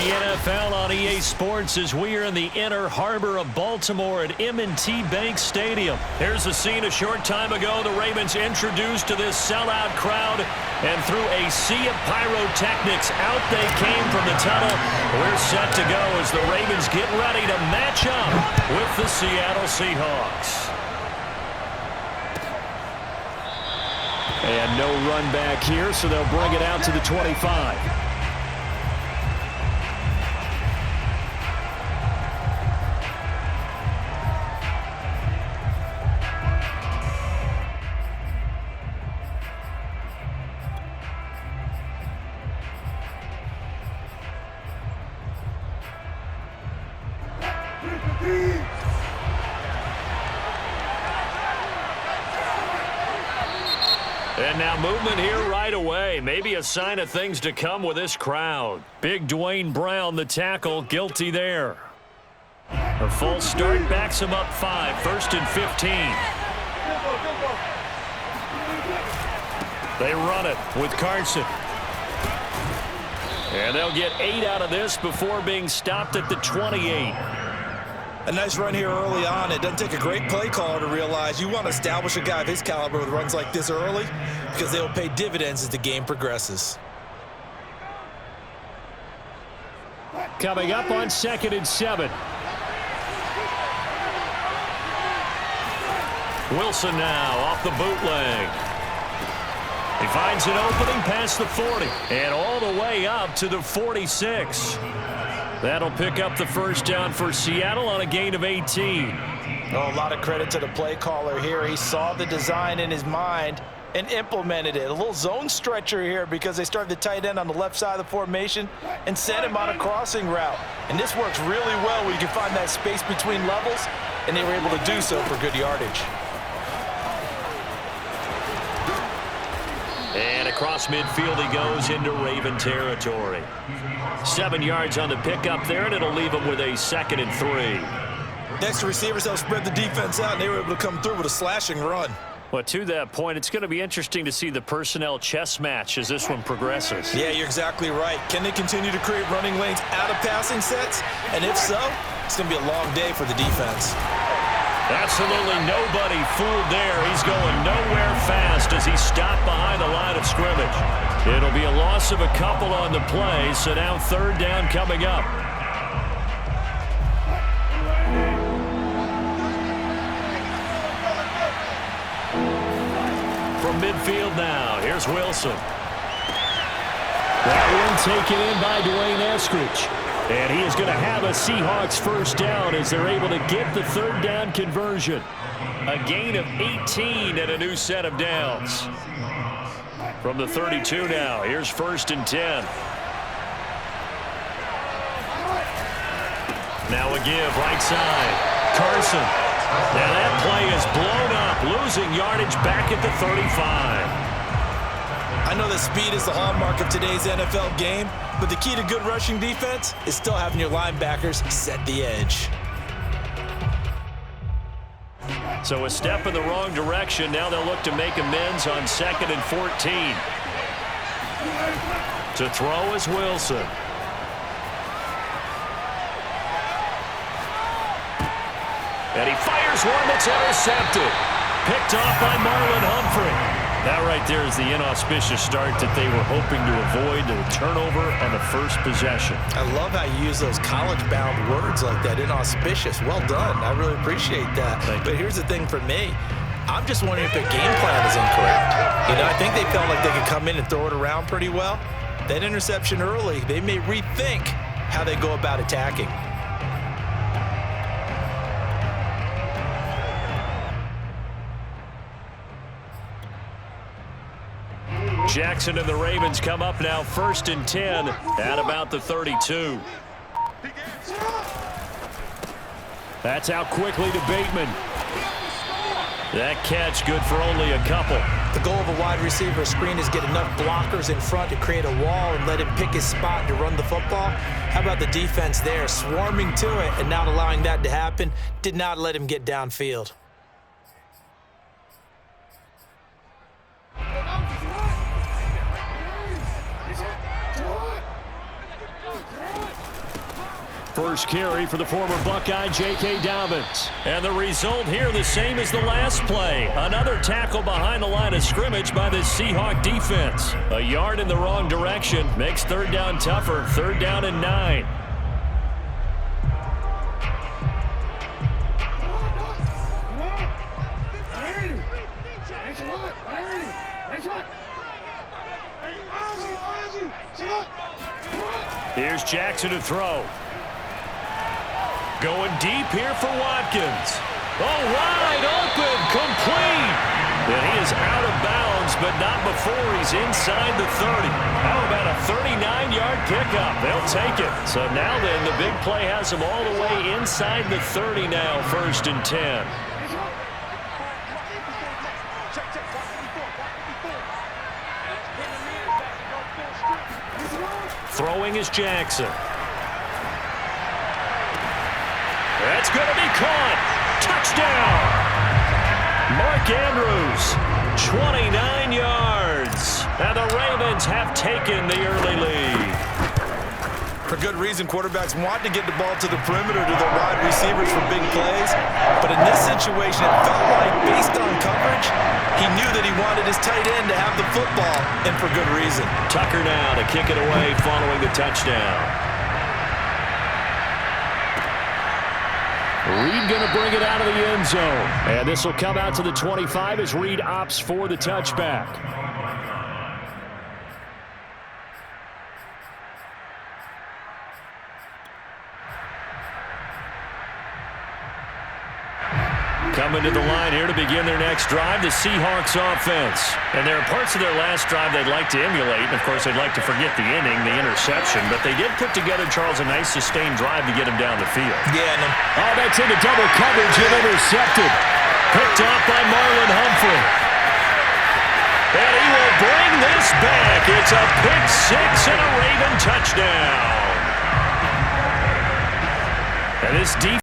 the NFL on EA Sports as we are in the inner harbor of Baltimore at M&T Bank Stadium. Here's a scene a short time ago. The Ravens introduced to this sellout crowd, and through a sea of pyrotechnics, out they came from the tunnel. We're set to go as the Ravens get ready to match up with the Seattle Seahawks. And no run back here, so they'll bring it out to the 25. And now movement here right away. Maybe a sign of things to come with this crowd. Big Dwayne Brown, the tackle, guilty there. A false start backs him up 5, 1st and 15. They run it with Carson. And they'll get 8 out of this before being stopped at the 28. A nice run here early on. It doesn't take a great play caller to realize you want to establish a guy of his caliber with runs like this early because they will pay dividends as the game progresses. Coming up on 2nd and 7. Wilson now off the bootleg. He finds an opening past the 40 and all the way up to the 46. That'll pick up the first down for Seattle on a gain of 18. Oh, a lot of credit to the play caller here. He saw the design in his mind and implemented it. A little zone stretcher here because they started the tight end on the left side of the formation and sent him on a crossing route. And this works really well where you can find that space between levels, and they were able to do so for good yardage. And across midfield he goes into Raven territory. 7 yards on the pickup there, and it'll leave him with a 2nd and 3. Next to receivers, they'll spread the defense out, and they were able to come through with a slashing run. Well, to that point, it's going to be interesting to see the personnel chess match as this one progresses. Yeah, you're exactly right. Can they continue to create running lanes out of passing sets? And if so, it's going to be a long day for the defense. Absolutely nobody fooled there. He's going nowhere fast as he's stopped behind the line of scrimmage. It'll be a loss of a couple on the play, so now 3rd down coming up. From midfield now, here's Wilson. That one taken in by Dwayne Eskridge. And he is going to have a Seahawks first down as they're able to get the 3rd down conversion. A gain of 18 and a new set of downs. From the 32 now, here's 1st and 10. Now a give, right side. Carson. Now that play is blown up, losing yardage back at the 35. I know that speed is the hallmark of today's NFL game, but the key to good rushing defense is still having your linebackers set the edge. So a step in the wrong direction. Now they'll look to make amends on 2nd and 14. To throw is Wilson. And he fires one that's intercepted. Picked off by Marlon Humphrey. That right there is the inauspicious start that they were hoping to avoid, the turnover on the first possession. I love how you use those college-bound words like that, inauspicious. Well done. I really appreciate that. But here's the thing for me. I'm just wondering if their game plan is incorrect. You know, I think they felt like they could come in and throw it around pretty well. That interception early, they may rethink how they go about attacking. Jackson and the Ravens come up now 1st and 10 at about the 32. That's out quickly to Bateman. That catch good for only a couple. The goal of a wide receiver screen is get enough blockers in front to create a wall and let him pick his spot to run the football. How about the defense there, swarming to it and not allowing that to happen? Did not let him get downfield. First carry for the former Buckeye, J.K. Dobbins. And the result here the same as the last play. Another tackle behind the line of scrimmage by the Seahawk defense. A yard in the wrong direction makes third down tougher. 3rd down and 9. Here's Jackson to throw. Going deep here for Watkins. Oh, wide open, complete. And he is out of bounds, but not before he's inside the 30. How about a 39-yard pickup? They'll take it. So now then, the big play has him all the way inside the 30 now, 1st and 10. Throwing is Jackson. That's going to be caught. Touchdown. Mark Andrews, 29 yards. And the Ravens have taken the early lead. For good reason, quarterbacks want to get the ball to the perimeter to their wide receivers for big plays. But in this situation, it felt like, based on coverage, he knew that he wanted his tight end to have the football, and for good reason. Tucker now to kick it away following the touchdown. Reed going to bring it out of the end zone. And this will come out to the 25 as Reed opts for the touchback. Coming to the line here to begin their next drive, the Seahawks offense. And there are parts of their last drive they'd like to emulate. And, of course, they'd like to forget the inning, the interception. But they did put together, Charles, a nice sustained drive to get him down the field. Yeah. Oh, that's into double coverage and intercepted. Picked off by Marlon Humphrey. And he will bring this back. It's a pick six and a Raven touchdown. And this defense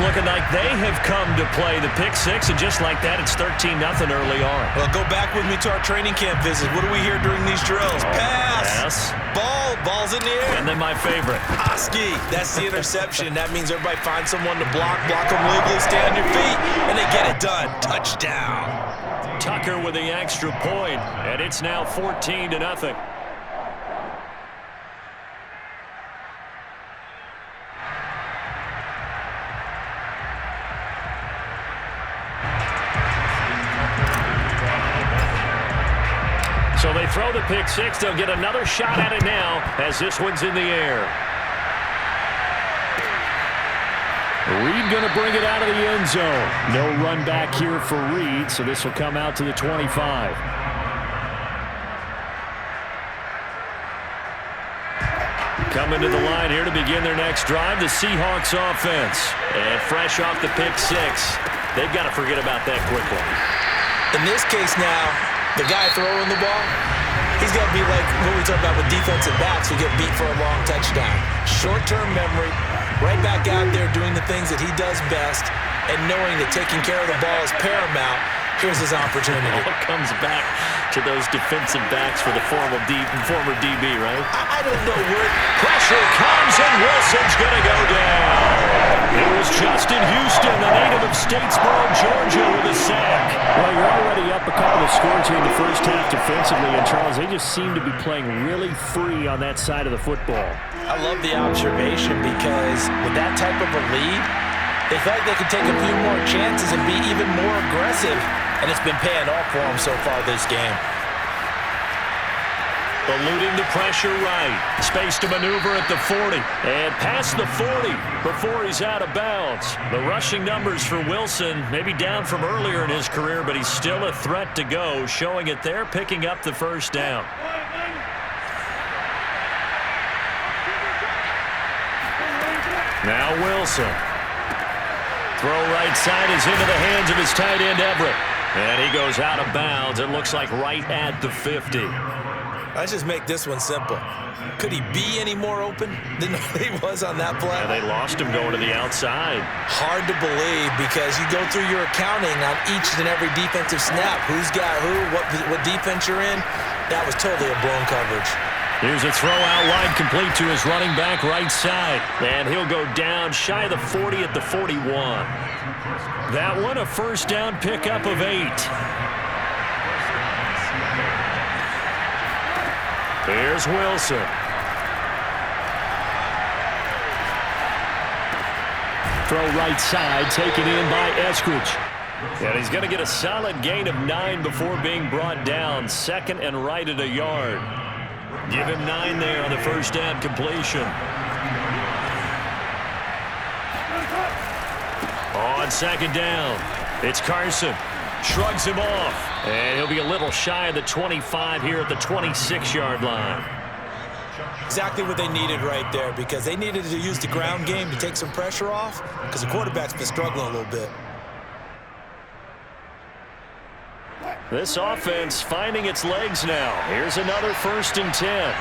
looking like they have come to play the pick six, and just like that, it's 13-0 early on. Well, go back with me to our training camp visit. What do we hear during these drills? Pass. Ball's in the air. And then my favorite. Oski. That's the interception. That means everybody finds someone to block them legally, stay on your feet, and they get it done. Touchdown. Tucker with the extra point, and it's now 14-0. So they throw the pick six. They'll get another shot at it now as this one's in the air. Reed going to bring it out of the end zone. No run back here for Reed, so this will come out to the 25. Coming to the line here to begin their next drive, the Seahawks offense. And fresh off the pick six, they've got to forget about that quickly. In this case now, the guy throwing the ball, he's got to be like what we talk about with defensive backs who get beat for a long touchdown. Short-term memory, right back out there doing the things that he does best, and knowing that taking care of the ball is paramount. Here's his opportunity. It all comes back to those defensive backs for the former DB, right? I don't know where. Pressure comes, and Wilson's going to go down. It was Justin Houston, the native of Statesboro, Georgia, with a sack. Well, you're already up a couple of scores here in the first half defensively, and Charles, they just seem to be playing really free on that side of the football. I love the observation because with that type of a lead, they felt like they could take a few more chances and be even more aggressive, and it's been paying off for them so far this game. Eluding the pressure right. Space to maneuver at the 40. And past the 40 before he's out of bounds. The rushing numbers for Wilson maybe down from earlier in his career, but he's still a threat to go, showing it there, picking up the first down. Now Wilson. Throw right side is into the hands of his tight end, Everett. And he goes out of bounds. It looks like right at the 50. Let's just make this one simple. Could he be any more open than he was on that play? Yeah, they lost him going to the outside. Hard to believe because you go through your accounting on each and every defensive snap. Who's got who, what defense you're in. That was totally a blown coverage. Here's a throw out wide, complete to his running back right side. And he'll go down shy of the 40 at the 41. That one a first down pickup of 8. Here's Wilson. Throw right side, taken in by Eskridge. And he's going to get a solid gain of 9 before being brought down. Second and right at a yard. Give him 9 there on the first down completion. On second down, it's Carson. Shrugs him off. And he'll be a little shy of the 25 here at the 26-yard line. Exactly what they needed right there, because they needed to use the ground game to take some pressure off, because the quarterback's been struggling a little bit. This offense finding its legs now. Here's another 1st and 10.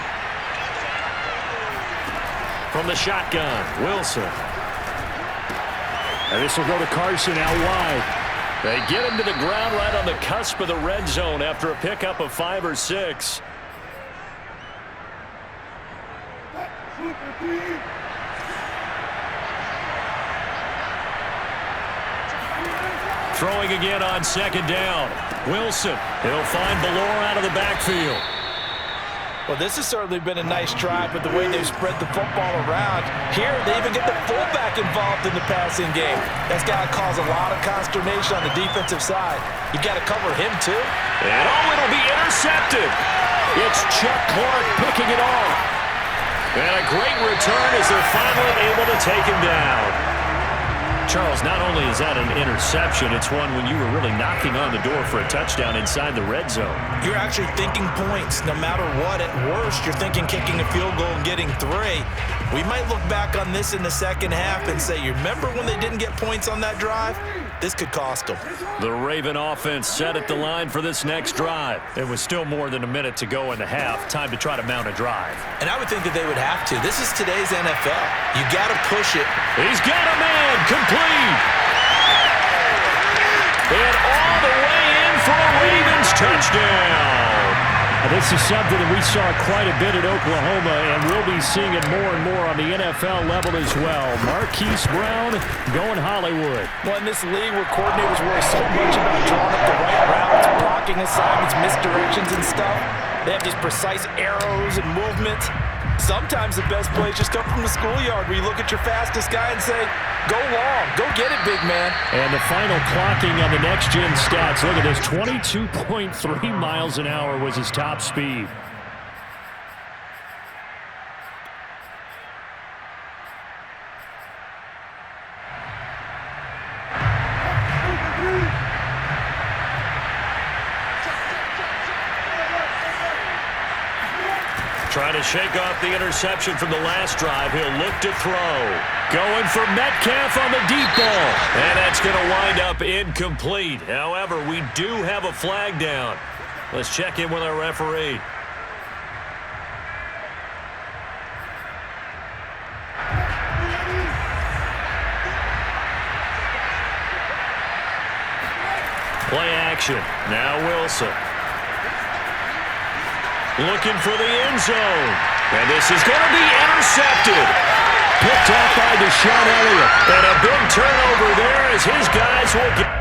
From the shotgun, Wilson. And this will go to Carson out wide. They get him to the ground right on the cusp of the red zone after a pickup of 5 or 6. Throwing again on second down. Wilson. He'll find Ballore out of the backfield. Well, this has certainly been a nice drive with the way they've spread the football around. Here, they even get the fullback involved in the passing game. That's got to cause a lot of consternation on the defensive side. You've got to cover him, too. And it'll be intercepted. It's Chuck Clark picking it off. And a great return as they're finally able to take him down. Charles, not only is that an interception, it's one when you were really knocking on the door for a touchdown inside the red zone. You're actually thinking points no matter what. At worst, you're thinking kicking a field goal and getting 3. We might look back on this in the second half and say, you remember when they didn't get points on that drive? This could cost them. The Raven offense set at the line for this next drive. It was still more than a minute to go in the half. Time to try to mount a drive. And I would think that they would have to. This is today's NFL. You got to push it. He's got a man. Complete. And all the way in for a Ravens touchdown. This is something that we saw quite a bit at Oklahoma, and we'll be seeing it more and more on the NFL level as well. Marquise Brown going Hollywood. Well, in this league where coordinators worry so much about drawing up the right routes, blocking assignments, misdirections and stuff, they have these precise arrows and movements. Sometimes the best plays just come from the schoolyard where you look at your fastest guy and say, go long, go get it, big man. And the final clocking on the next-gen stats. Look at this, 22.3 miles an hour was his top speed. Trying to shake off the interception from the last drive. He'll look to throw. Going for Metcalf on the deep ball. And that's going to wind up incomplete. However, we do have a flag down. Let's check in with our referee. Play action. Now Wilson. Looking for the end zone. And this is going to be intercepted. Picked up by Deshaun Elliott. And a big turnover there as his guys will get...